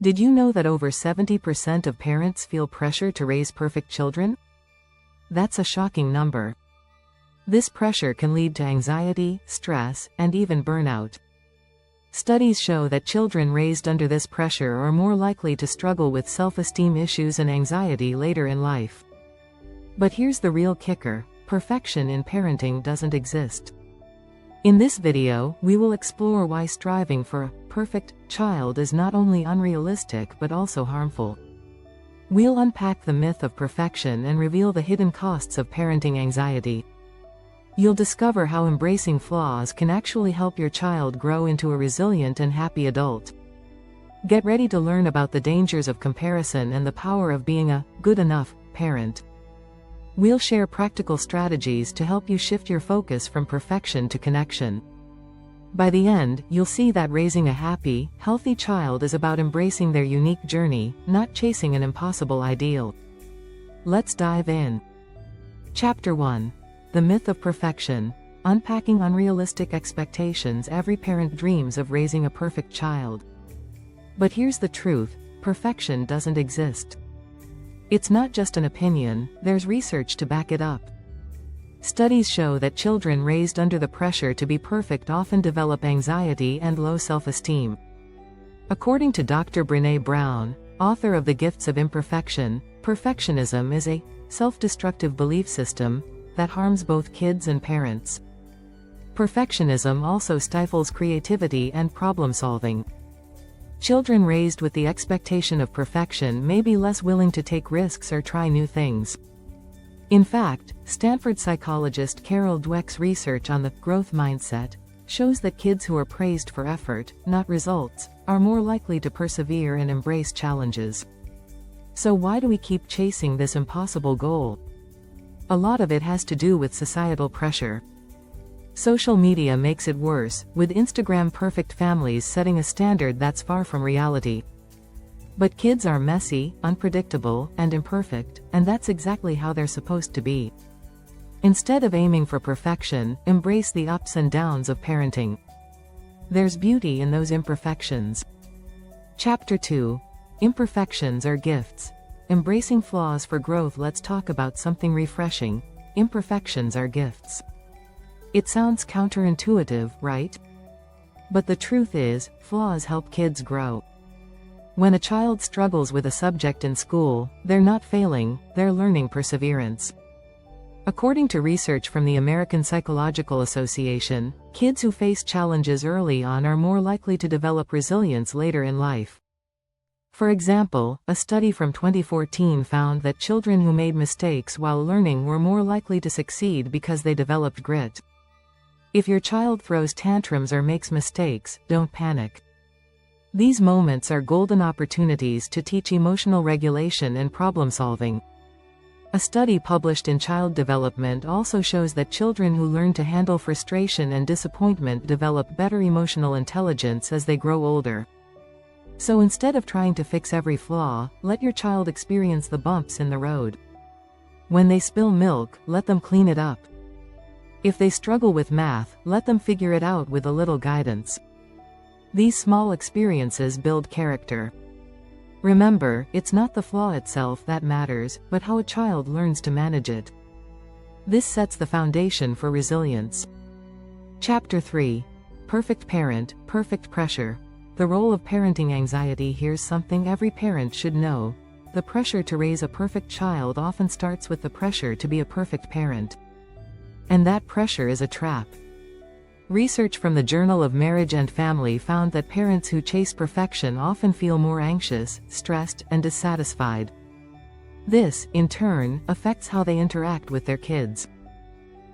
Did you know that over 70% of parents feel pressure to raise perfect children? That's a shocking number. This pressure can lead to anxiety, stress, and even burnout. Studies show that children raised under this pressure are more likely to struggle with self-esteem issues and anxiety later in life. But here's the real kicker: perfection in parenting doesn't exist. In this video, we will explore why striving for a perfect child is not only unrealistic but also harmful. We'll unpack the myth of perfection and reveal the hidden costs of parenting anxiety. You'll discover how embracing flaws can actually help your child grow into a resilient and happy adult. Get ready to learn about the dangers of comparison and the power of being a good enough parent. We'll share practical strategies to help you shift your focus from perfection to connection. By the end, you'll see that raising a happy, healthy child is about embracing their unique journey, not chasing an impossible ideal. Let's dive in. Chapter 1. The Myth of Perfection. Unpacking unrealistic expectations. Every parent dreams of raising a perfect child. But here's the truth: perfection doesn't exist. It's not just an opinion, there's research to back it up. Studies show that children raised under the pressure to be perfect often develop anxiety and low self-esteem. According to Dr. Brené Brown, author of The Gifts of Imperfection, perfectionism is a self-destructive belief system that harms both kids and parents. Perfectionism also stifles creativity and problem-solving. Children raised with the expectation of perfection may be less willing to take risks or try new things. In fact, Stanford psychologist Carol Dweck's research on the growth mindset shows that kids who are praised for effort, not results, are more likely to persevere and embrace challenges. So why do we keep chasing this impossible goal? A lot of it has to do with societal pressure. Social media makes it worse, with Instagram perfect families setting a standard that's far from reality. But kids are messy, unpredictable, and imperfect, and that's exactly how they're supposed to be. Instead of aiming for perfection, embrace the ups and downs of parenting. There's beauty in those imperfections. Chapter 2. Imperfections are gifts. Embracing flaws for growth. Let's talk about something refreshing. Imperfections are gifts. It sounds counterintuitive, right? But the truth is, flaws help kids grow. When a child struggles with a subject in school, they're not failing, they're learning perseverance. According to research from the American Psychological Association, kids who face challenges early on are more likely to develop resilience later in life. For example, a study from 2014 found that children who made mistakes while learning were more likely to succeed because they developed grit. If your child throws tantrums or makes mistakes, don't panic. These moments are golden opportunities to teach emotional regulation and problem-solving. A study published in Child Development also shows that children who learn to handle frustration and disappointment develop better emotional intelligence as they grow older. So instead of trying to fix every flaw, let your child experience the bumps in the road. When they spill milk, let them clean it up. If they struggle with math, let them figure it out with a little guidance. These small experiences build character. Remember, it's not the flaw itself that matters, but how a child learns to manage it. This sets the foundation for resilience. Chapter 3. Perfect Parent, Perfect Pressure. The role of parenting anxiety. Here's something every parent should know. The pressure to raise a perfect child often starts with the pressure to be a perfect parent. And that pressure is a trap. Research from the Journal of Marriage and Family found that parents who chase perfection often feel more anxious, stressed, and dissatisfied. This, in turn, affects how they interact with their kids.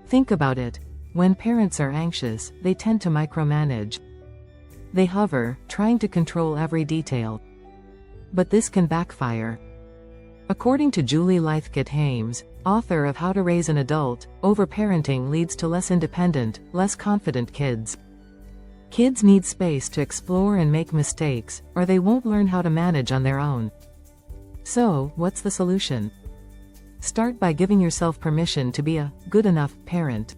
Think about it. When parents are anxious, they tend to micromanage. They hover, trying to control every detail. But this can backfire. According to Julie Lythcott-Haims, author of How to Raise an Adult, overparenting leads to less independent, less confident kids. Kids need space to explore and make mistakes, or they won't learn how to manage on their own. So, what's the solution? Start by giving yourself permission to be a good enough parent.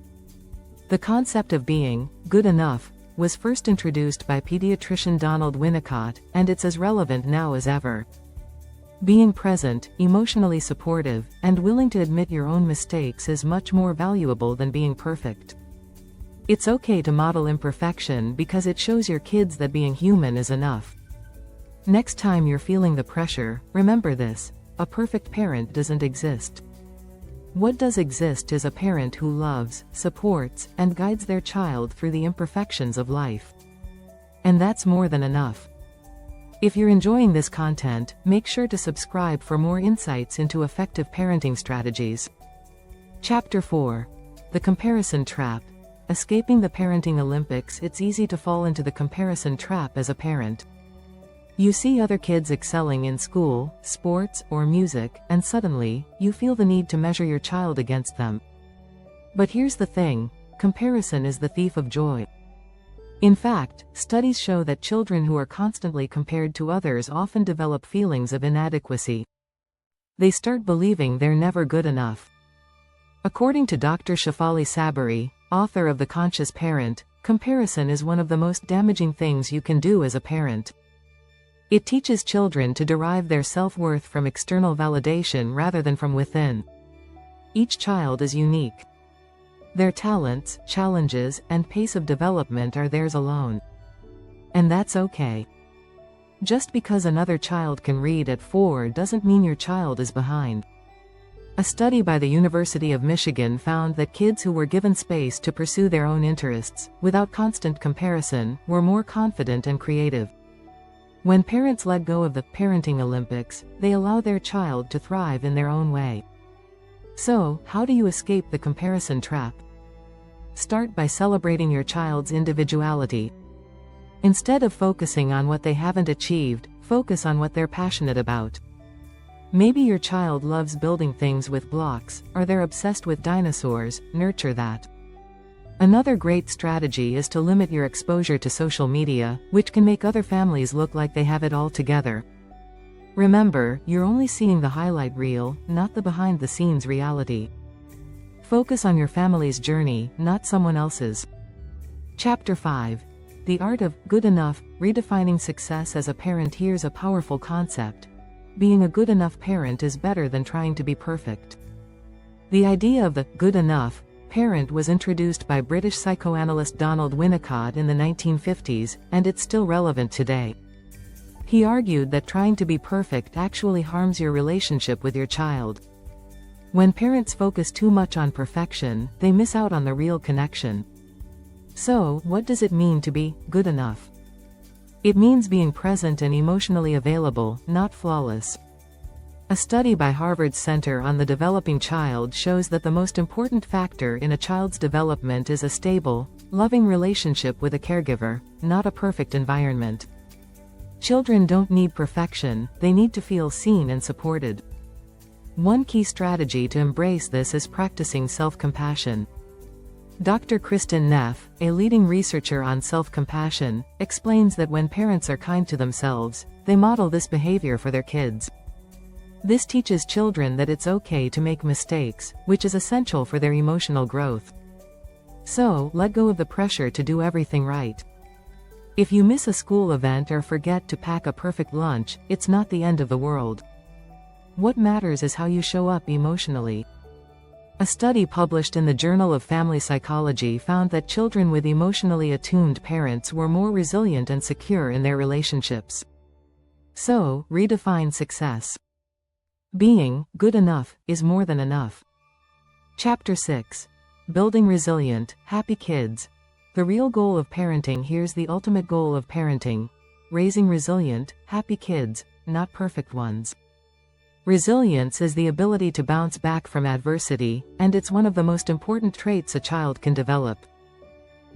The concept of being good enough was first introduced by pediatrician Donald Winnicott, and it's as relevant now as ever. Being present, emotionally supportive, and willing to admit your own mistakes is much more valuable than being perfect. It's okay to model imperfection because it shows your kids that being human is enough. Next time you're feeling the pressure, remember this: a perfect parent doesn't exist. What does exist is a parent who loves, supports, and guides their child through the imperfections of life. And that's more than enough. If you're enjoying this content, make sure to subscribe for more insights into effective parenting strategies. Chapter 4. The Comparison Trap. Escaping the Parenting Olympics. It's easy to fall into the comparison trap as a parent. You see other kids excelling in school, sports, or music, and suddenly, you feel the need to measure your child against them. But here's the thing: comparison is the thief of joy. In fact, studies show that children who are constantly compared to others often develop feelings of inadequacy. They start believing they're never good enough. According to Dr. Shefali Sabari, author of The Conscious Parent, comparison is one of the most damaging things you can do as a parent. It teaches children to derive their self-worth from external validation rather than from within. Each child is unique. Their talents, challenges, and pace of development are theirs alone. And that's okay. Just because another child can read at 4 doesn't mean your child is behind. A study by the University of Michigan found that kids who were given space to pursue their own interests, without constant comparison, were more confident and creative. When parents let go of the parenting Olympics, they allow their child to thrive in their own way. So, how do you escape the comparison trap? Start by celebrating your child's individuality. Instead of focusing on what they haven't achieved, focus on what they're passionate about. Maybe your child loves building things with blocks, or they're obsessed with dinosaurs. Nurture that. Another great strategy is to limit your exposure to social media, which can make other families look like they have it all together. Remember, you're only seeing the highlight reel, not the behind-the-scenes reality. Focus on your family's journey, not someone else's. Chapter 5. The Art of Good Enough. Redefining success as a parent. Here's a powerful concept: being a good enough parent is better than trying to be perfect. The idea of the good enough parent was introduced by British psychoanalyst Donald Winnicott in the 1950s, and it's still relevant today. He argued that trying to be perfect actually harms your relationship with your child. When parents focus too much on perfection, they miss out on the real connection. So, what does it mean to be good enough? It means being present and emotionally available, not flawless. A study by Harvard's Center on the Developing Child shows that the most important factor in a child's development is a stable, loving relationship with a caregiver, not a perfect environment. Children don't need perfection, they need to feel seen and supported. One key strategy to embrace this is practicing self-compassion. Dr. Kristin Neff, a leading researcher on self-compassion, explains that when parents are kind to themselves, they model this behavior for their kids. This teaches children that it's okay to make mistakes, which is essential for their emotional growth. So, let go of the pressure to do everything right. If you miss a school event or forget to pack a perfect lunch, it's not the end of the world. What matters is how you show up emotionally. A study published in the Journal of Family Psychology found that children with emotionally attuned parents were more resilient and secure in their relationships. So, redefine success. Being good enough is more than enough. Chapter 6. Building Resilient, Happy Kids. The real goal of parenting. Here's the ultimate goal of parenting: raising resilient, happy kids, not perfect ones. Resilience is the ability to bounce back from adversity, and it's one of the most important traits a child can develop.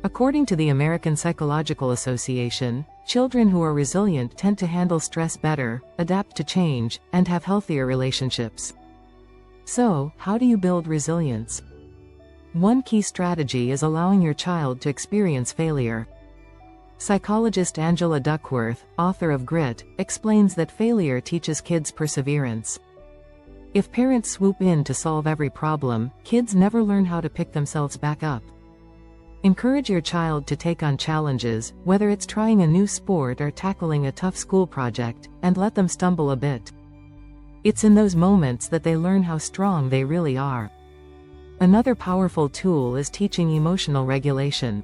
According to the American Psychological Association, children who are resilient tend to handle stress better, adapt to change, and have healthier relationships. So, how do you build resilience? One key strategy is allowing your child to experience failure. Psychologist Angela Duckworth, author of Grit, explains that failure teaches kids perseverance. If parents swoop in to solve every problem, kids never learn how to pick themselves back up. Encourage your child to take on challenges, whether it's trying a new sport or tackling a tough school project, and let them stumble a bit. It's in those moments that they learn how strong they really are. Another powerful tool is teaching emotional regulation.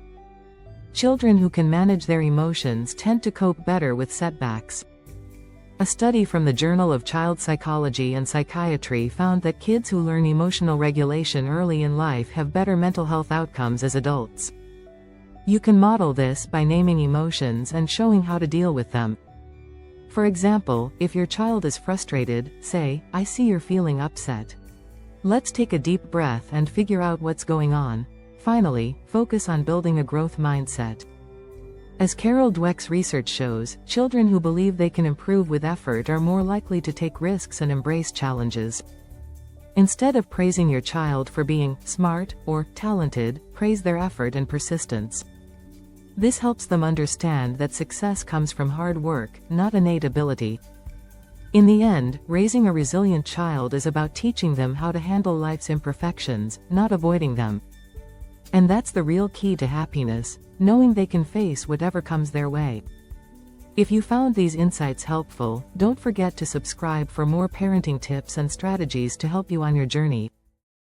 Children who can manage their emotions tend to cope better with setbacks. A study from the Journal of Child Psychology and Psychiatry found that kids who learn emotional regulation early in life have better mental health outcomes as adults. You can model this by naming emotions and showing how to deal with them. For example, if your child is frustrated, say, "I see you're feeling upset. Let's take a deep breath and figure out what's going on." Finally, focus on building a growth mindset. As Carol Dweck's research shows, children who believe they can improve with effort are more likely to take risks and embrace challenges. Instead of praising your child for being smart or talented, praise their effort and persistence. This helps them understand that success comes from hard work, not innate ability. In the end, raising a resilient child is about teaching them how to handle life's imperfections, not avoiding them. And that's the real key to happiness, knowing they can face whatever comes their way. If you found these insights helpful, don't forget to subscribe for more parenting tips and strategies to help you on your journey.